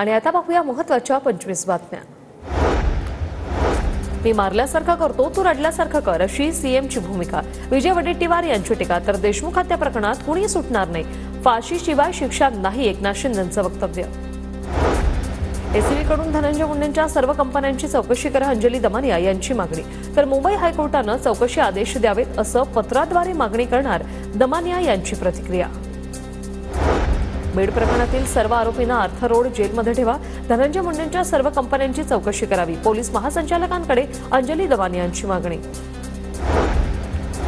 आणि आता पाहूया महत्त्वाच्या 25 बातम्या। मी मारल्यासारखं करतो तू रडल्यासारखं कर अशी सीएमची भूमिका। विजय वडेट्टीवार यांची टीका। तर देशमुख हत्या प्रकरणात कुणी सुटणार नाही, फाशीशिवाय शिक्षा नाही, एकनाथ शिंदेंचं वक्तव्य। एसीबीकडून धनंजय मुंडेंच्या सर्व कंपन्यांची चौकशी करा अंजली दमानिया यांची मागणी। तर मुंबई हायकोर्टानं चौकशी आदेश द्यावेत असं पत्राद्वारे मागणी करणार दमानिया यांची प्रतिक्रिया। बीड प्रकरणातील सर्व आरोपींना आर्थर रोड जेलमध्ये ठेवा, धनंजय मुंडेंच्या सर्व कंपन्यांची चौकशी करावी, पोलीस महासंचालकांकडे अंजली दमानिया यांची मागणी।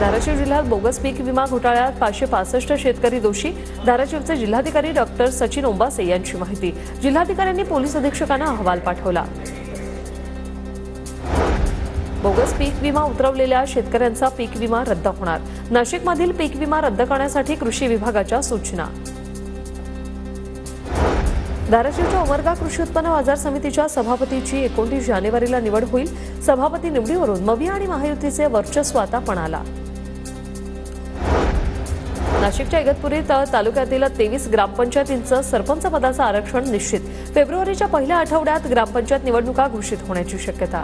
धाराशिव जिल्ह्यात बोगस पीक विमा घोटाळ्यात 565 शेतकरी दोषी, धाराशिवचे जिल्हाधिकारी डॉक्टर सचिन ओंबासे यांची माहिती। जिल्हाधिकाऱ्यांनी पोलीस अधीक्षकांना अहवाल पाठवला। बोगस पीक विमा उतरवलेल्या शेतकऱ्यांचा पीक विमा रद्द होणार, नाशिकमधील पीक विमा रद्द करण्यासाठी कृषी विभागाच्या सूचना। धाराशिवच्या उमरगा कृषी उत्पन्न बाजार समितीच्या सभापतीची 29 जानेवारीला निवड होईल। सभापती निवडीवरून मवी आणि महायुतीचे वर्चस्व आता पणाला। नाशिकच्या इगतपुरी तालुक्यातील 23 ग्रामपंचायतींचं सरपंच पदाचं आरक्षण निश्चित, फेब्रुवारीच्या पहिल्या आठवड्यात ग्रामपंचायत निवडणुका घोषित होण्याची शक्यता।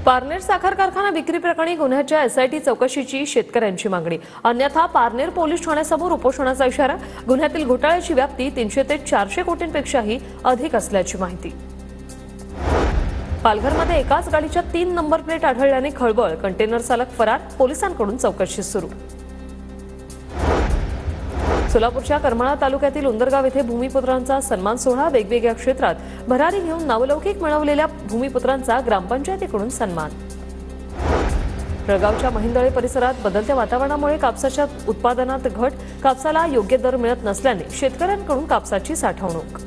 पारनेर साखर कारखाना विक्री प्रकरणी गुन्ह्याच्या एसआयटी चौकशीची शेतकऱ्यांची मागणी, अन्यथा पारनेर पोलीस ठाण्यासमोर उपोषणाचा इशारा। गुन्ह्यातील घोटाळ्याची व्याप्ती 300 ते 400 कोटींपेक्षाही अधिक असल्याची माहिती। पालघरमध्ये एकाच गाडीच्या 3 नंबर प्लेट आढळल्याने खळबळ, कंटेनर चालक फरार, पोलिसांकडून चौकशी सुरू। सोलापूरच्या करमाळा तालुक्यातील उंदरगाव येथे भूमिपुत्रांचा सन्मान सोहळा, वेगवेगळ्या क्षेत्रात भरारी घेऊन नावलौकिक मिळवलेल्या भूमिपुत्रांचा ग्रामपंचायतीकडून सन्मान। जळगावच्या महिंदळे परिसरात बदलत्या वातावरणामुळे कापसाच्या उत्पादनात घट, कापसाला योग्य दर मिळत नसल्याने शेतकऱ्यांकडून कापसाची साठवणूक।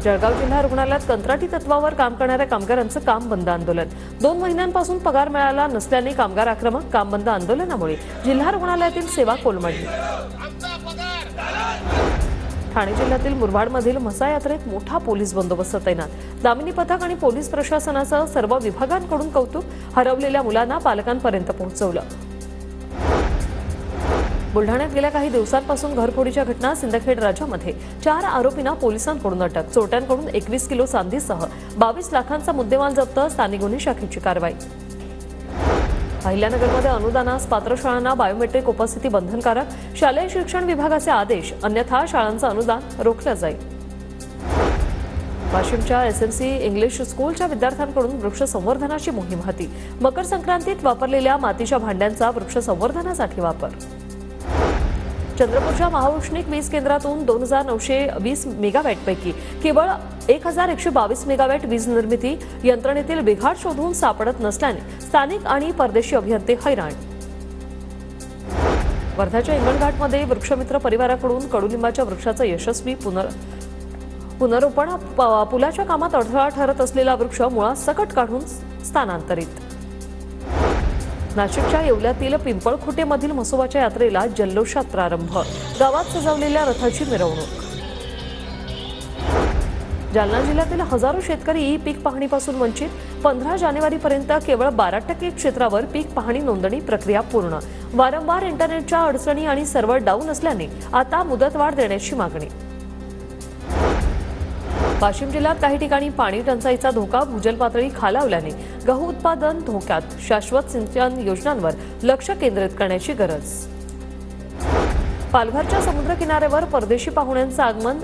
जळगाव जिल्हा रुग्णालयात कंत्राटी तत्वावर काम करणाऱ्या कामगारांचं काम बंद आंदोलन, 2 महिन्यांपासून पगार मिळाला नसल्याने कामगार आक्रमक, काम बंद आंदोलनामुळे जिल्हा रुग्णालयातील सेवा कोलमडली। ठाणे जिल्ह्यातील मुरबाडमधील म्हसा यात्रेत मोठा पोलीस बंदोबस्त तैनात, दामिनी पथक आणि पोलीस प्रशासनासह सर्व विभागांकडून कौतुक, हरवलेल्या मुलांना पालकांपर्यंत पोहोचवलं। बुलढाण्यात गेल्या काही दिवसांपासून घरफोडीच्या घटना, सिंदखेड राजामध्ये 4 आरोपींना पोलिसांकडून अटक, चोरट्यांकडून 21 किलो चांदीसह 22 लाखांचा मुद्देमाल जप्त, स्थानिक गुन्हे शाखेची कारवाई। अहिल्यानगरमध्ये अनुदानास पात्र शाळांना बायोमेट्रिक उपस्थिती बंधनकारक, शालेय शिक्षण विभागाचे आदेश, अन्यथा शाळांचं अनुदान रोखलं जाईल। वाशिमच्या एसएमसी इंग्लिश स्कूलच्या विद्यार्थ्यांकडून वृक्ष संवर्धनाची मोहीम हाती, मकर संक्रांतीत वापरलेल्या मातीच्या भांड्यांचा वृक्ष संवर्धनासाठी वापर। चंद्रपूरच्या महाउष्णिक वीज केंद्रातून 2920 मेगावॅटपैकी केवळ 1122 मेगावॅट वीज निर्मिती, यंत्रणेतील बिघाड शोधून सापडत नसल्याने स्थानिक आणि परदेशी अभियंते हैराण। वर्ध्याच्या इंगणघाटमध्ये वृक्षमित्र परिवाराकडून कडुलिंबाच्या वृक्षाचं यशस्वी पुनरोपण, पुलाच्या कामात अडथळा ठरत असलेला वृक्ष मुळासकट काढून स्थानांतरित। नाशिकच्या येवल्यातील पिंपळखुटेमधील म्हसोबाच्या यात्रेला जल्लोषात प्रारंभ, गावात सजवलेल्या रथाची मिरवणूक। जालना जिल्ह्यातील हजारो शेतकरी ई पीक पाहणीपासून वंचित, 15 जानेवारीपर्यंत केवळ 12% क्षेत्रावर पीक पाहणी नोंदणी प्रक्रिया पूर्ण, वारंवार इंटरनेटच्या अडचणी आणि सर्व्हर डाऊन असल्याने आता मुदतवाढ देण्याची मागणी। वाशिम जिल्ह्यात काही ठिकाणी पाणी टंचाईचा धोका, भूजल पातळी खालावल्याने गहू उत्पादन धोक्यात, शाश्वत सिंचन योजनांवर लक्ष केंद्रित करण्याची गरज। पालघरच्या समुद्र किनाऱ्यावर परदेशी पाहुण्यांचं आगमन,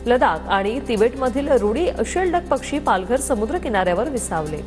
लडाख आणि तिबेटमधील रुडी शेलडक पक्षी पालघर समुद्र किनाऱ्यावर विसावले।